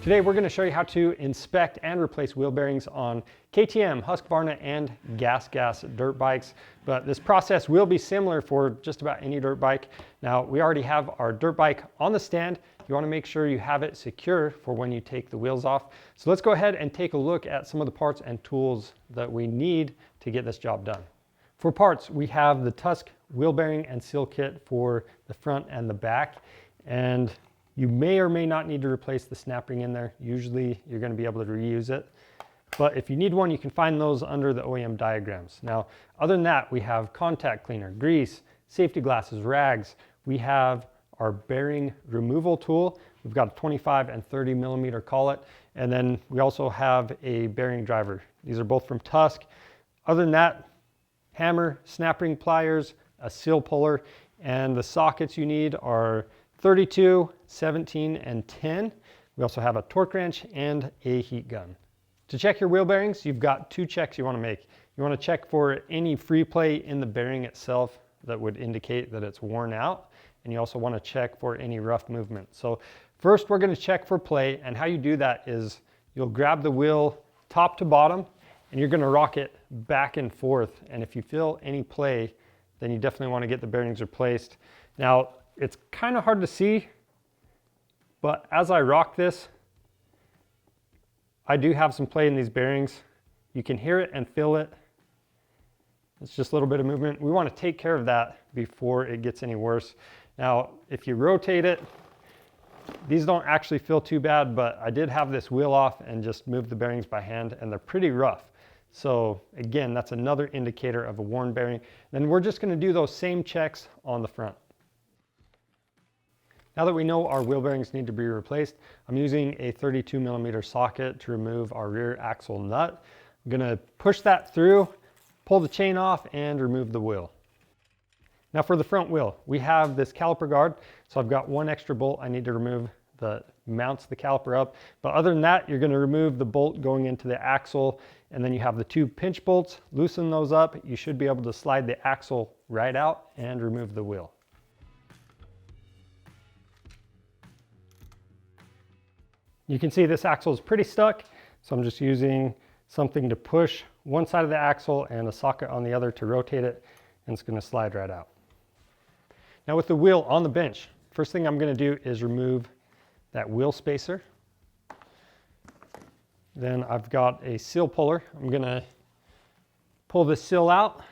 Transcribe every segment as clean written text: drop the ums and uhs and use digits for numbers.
Today we're going to show you how to inspect and replace wheel bearings on KTM, Husqvarna, and GasGas dirt bikes. But this process will be similar for just about any dirt bike. Now, we already have our dirt bike on the stand. You want to make sure you have it secure for when you take the wheels off. So let's go ahead and take a look at some of the parts and tools that we need to get this job done. For parts, we have the Tusk wheel bearing and seal kit for the front and the back. And you may or may not need to replace the snap ring in there. Usually you're going to be able to reuse it. But if you need one, you can find those under the OEM diagrams. Now, other than that, we have contact cleaner, grease, safety glasses, rags. We have our bearing removal tool. We've got a 25 and 30 millimeter collet. And then we also have a bearing driver. These are both from Tusk. Other than that, hammer, snap ring pliers, a seal puller, and the sockets you need are 32, 17, and 10. We also have a torque wrench and a heat gun. To check your wheel bearings, you've got two checks you want to make. You want to check for any free play in the bearing itself that would indicate that it's worn out. And you also want to check for any rough movement. So first we're going to check for play, and how you do that is you'll grab the wheel top to bottom and you're going to rock it back and forth. And if you feel any play, then you definitely want to get the bearings replaced. Now, it's kind of hard to see, but as I rock this, I do have some play in these bearings. You can hear it and feel it. It's just a little bit of movement. We want to take care of that before it gets any worse. Now, if you rotate it, these don't actually feel too bad, but I did have this wheel off and just moved the bearings by hand, and they're pretty rough. So again, that's another indicator of a worn bearing. Then we're just going to do those same checks on the front. Now that we know our wheel bearings need to be replaced, I'm using a 32 millimeter socket to remove our rear axle nut. I'm going to push that through, pull the chain off, and remove the wheel. Now for the front wheel, we have this caliper guard. So I've got one extra bolt I need to remove that mounts the caliper up. But other than that, you're going to remove the bolt going into the axle, and then you have the two pinch bolts. Loosen those up. You should be able to slide the axle right out and remove the wheel. You can see this axle is pretty stuck, so I'm just using something to push one side of the axle and a socket on the other to rotate it, and it's going to slide right out. Now with the wheel on the bench, first thing I'm going to do is remove that wheel spacer. Then I've got a seal puller. I'm going to pull this seal out,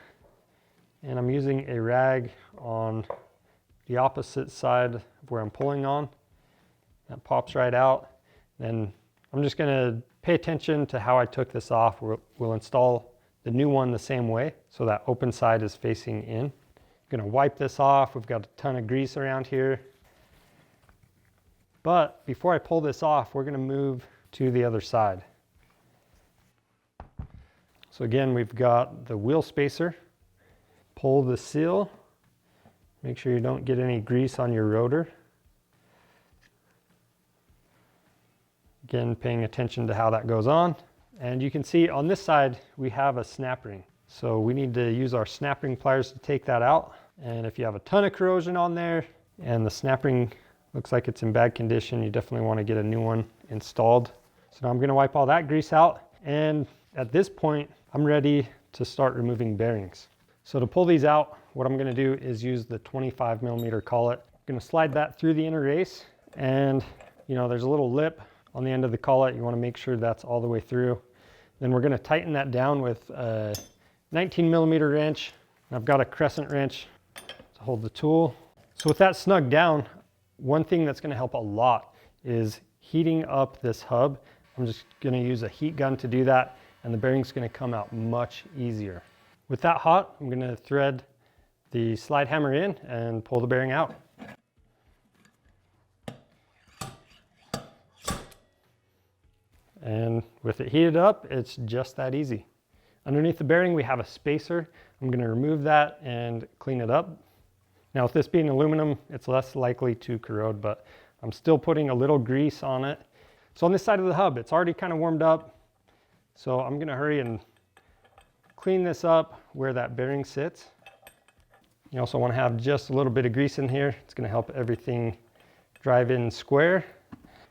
and I'm using a rag on the opposite side of where I'm pulling on. That pops right out. Then I'm just going to pay attention to how I took this off. We'll install the new one the same way, so that open side is facing in. I'm going to wipe this off. We've got a ton of grease around here. But before I pull this off, we're going to move to the other side. So again, we've got the wheel spacer. Pull the seal. Make sure you don't get any grease on your rotor. Again, paying attention to how that goes on. And you can see on this side, we have a snap ring. So we need to use our snap ring pliers to take that out. And if you have a ton of corrosion on there and the snap ring looks like it's in bad condition, you definitely want to get a new one installed. So now I'm going to wipe all that grease out. And at this point, I'm ready to start removing bearings. So to pull these out, what I'm going to do is use the 25 millimeter collet. I'm going to slide that through the inner race, and there's a little lip on the end of the collet. You want to make sure that's all the way through. Then we're going to tighten that down with a 19 millimeter wrench. I've got a crescent wrench to hold the tool. So with that snug down, one thing that's going to help a lot is heating up this hub. I'm just going to use a heat gun to do that, and the bearing's going to come out much easier. With that hot, I'm going to thread the slide hammer in and pull the bearing out. And with it heated up, it's just that easy. Underneath the bearing, we have a spacer. I'm going to remove that and clean it up. Now, with this being aluminum, it's less likely to corrode, but I'm still putting a little grease on it. So on this side of the hub, it's already kind of warmed up. So I'm going to hurry and clean this up where that bearing sits. You also want to have just a little bit of grease in here. It's going to help everything drive in square.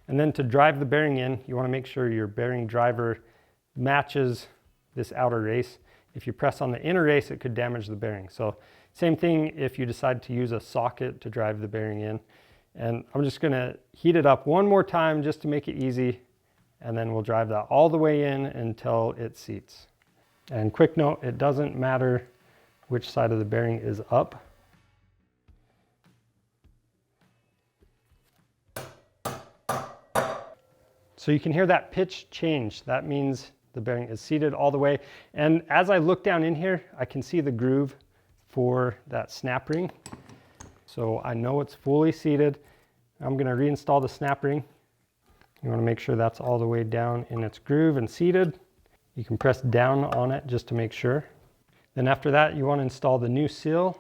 And then to drive the bearing in, you want to make sure your bearing driver matches this outer race. If you press on the inner race, it could damage the bearing. So same thing if you decide to use a socket to drive the bearing in. And I'm just going to heat it up one more time just to make it easy. And then we'll drive that all the way in until it seats. And quick note, it doesn't matter which side of the bearing is up. So you can hear that pitch change. That means the bearing is seated all the way. And as I look down in here, I can see the groove for that snap ring. So I know it's fully seated. I'm going to reinstall the snap ring. You want to make sure that's all the way down in its groove and seated. You can press down on it just to make sure. Then after that, you want to install the new seal,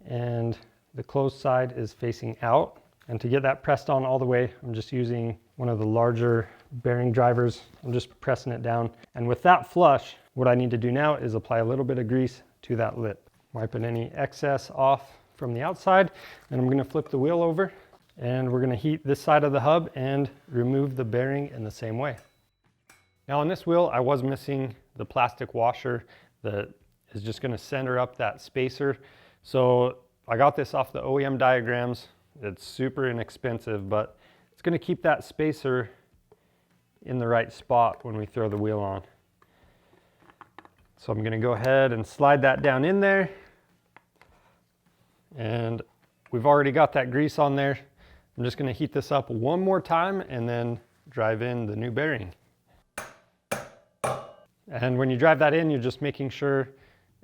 and the closed side is facing out. And to get that pressed on all the way, I'm just using one of the larger bearing drivers. I'm just pressing it down. And with that flush, what I need to do now is apply a little bit of grease to that lip. Wiping any excess off from the outside. And I'm going to flip the wheel over, and we're going to heat this side of the hub and remove the bearing in the same way. Now on this wheel, I was missing the plastic washer that is just going to center up that spacer. So I got this off the OEM diagrams. It's super inexpensive, but it's going to keep that spacer in the right spot when we throw the wheel on. So I'm going to go ahead and slide that down in there. And we've already got that grease on there. I'm just going to heat this up one more time and then drive in the new bearing. And when you drive that in, you're just making sure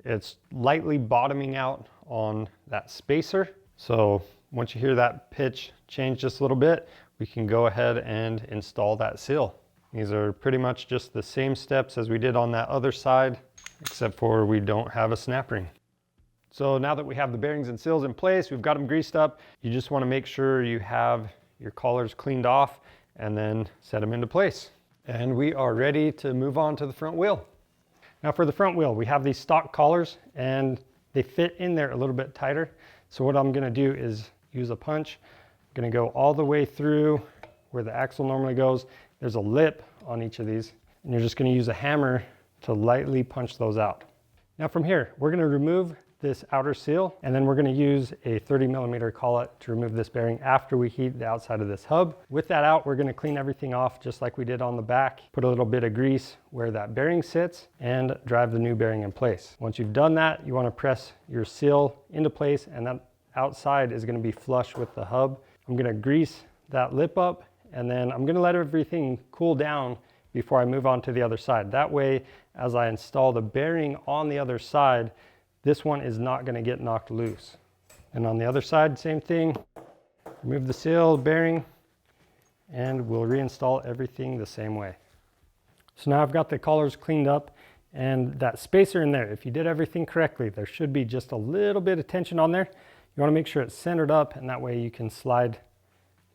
it's lightly bottoming out on that spacer. So once you hear that pitch change just a little bit, we can go ahead and install that seal. These are pretty much just the same steps as we did on that other side, except for we don't have a snap ring. So now that we have the bearings and seals in place, we've got them greased up, you just want to make sure you have your collars cleaned off and then set them into place. And we are ready to move on to the front wheel. Now for the front wheel, we have these stock collars and they fit in there a little bit tighter. So what I'm going to do is use a punch. I'm going to go all the way through where the axle normally goes. There's a lip on each of these, and you're just going to use a hammer to lightly punch those out. Now from here, we're going to remove this outer seal, and then we're going to use a 30mm collet to remove this bearing after we heat the outside of this hub. With that out, we're going to clean everything off just like we did on the back. Put a little bit of grease where that bearing sits and drive the new bearing in place. Once you've done that, you want to press your seal into place, and that outside is going to be flush with the hub. I'm going to grease that lip up, and then I'm going to let everything cool down before I move on to the other side. That way, as I install the bearing on the other side, this one is not going to get knocked loose. And on the other side, same thing. Remove the seal, bearing, and we'll reinstall everything the same way. So now I've got the collars cleaned up, and that spacer in there, if you did everything correctly, there should be just a little bit of tension on there. You want to make sure it's centered up, and that way you can slide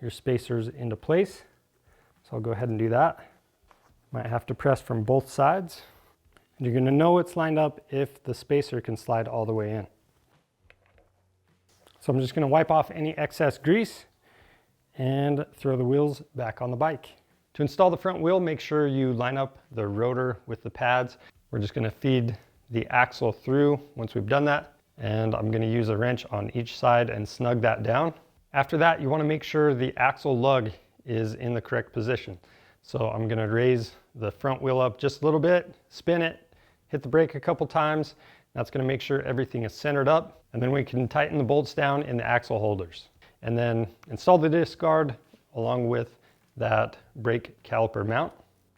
your spacers into place. So I'll go ahead and do that. Might have to press from both sides. And you're going to know it's lined up if the spacer can slide all the way in. So I'm just going to wipe off any excess grease and throw the wheels back on the bike. To install the front wheel, make sure you line up the rotor with the pads. We're just going to feed the axle through once we've done that. And I'm going to use a wrench on each side and snug that down. After that, you want to make sure the axle lug is in the correct position. So I'm going to raise the front wheel up just a little bit, spin it, hit the brake a couple times. That's going to make sure everything is centered up. And then we can tighten the bolts down in the axle holders. And then install the disc guard along with that brake caliper mount.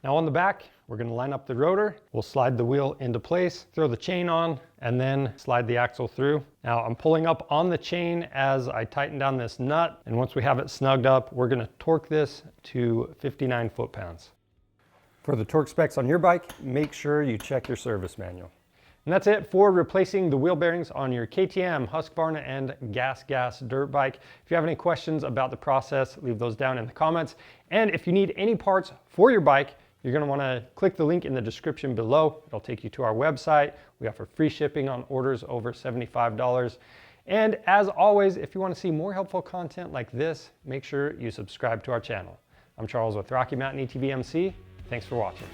Now on the back, we're going to line up the rotor. We'll slide the wheel into place, throw the chain on, and then slide the axle through. Now I'm pulling up on the chain as I tighten down this nut. And once we have it snugged up, we're going to torque this to 59 foot-pounds. For the torque specs on your bike, make sure you check your service manual. And that's it for replacing the wheel bearings on your KTM, Husqvarna, and GasGas dirt bike. If you have any questions about the process, leave those down in the comments. And if you need any parts for your bike, you're going to want to click the link in the description below. It'll take you to our website. We offer free shipping on orders over $75. And as always, if you want to see more helpful content like this, make sure you subscribe to our channel. I'm Charles with Rocky Mountain ATV MC. Thanks for watching.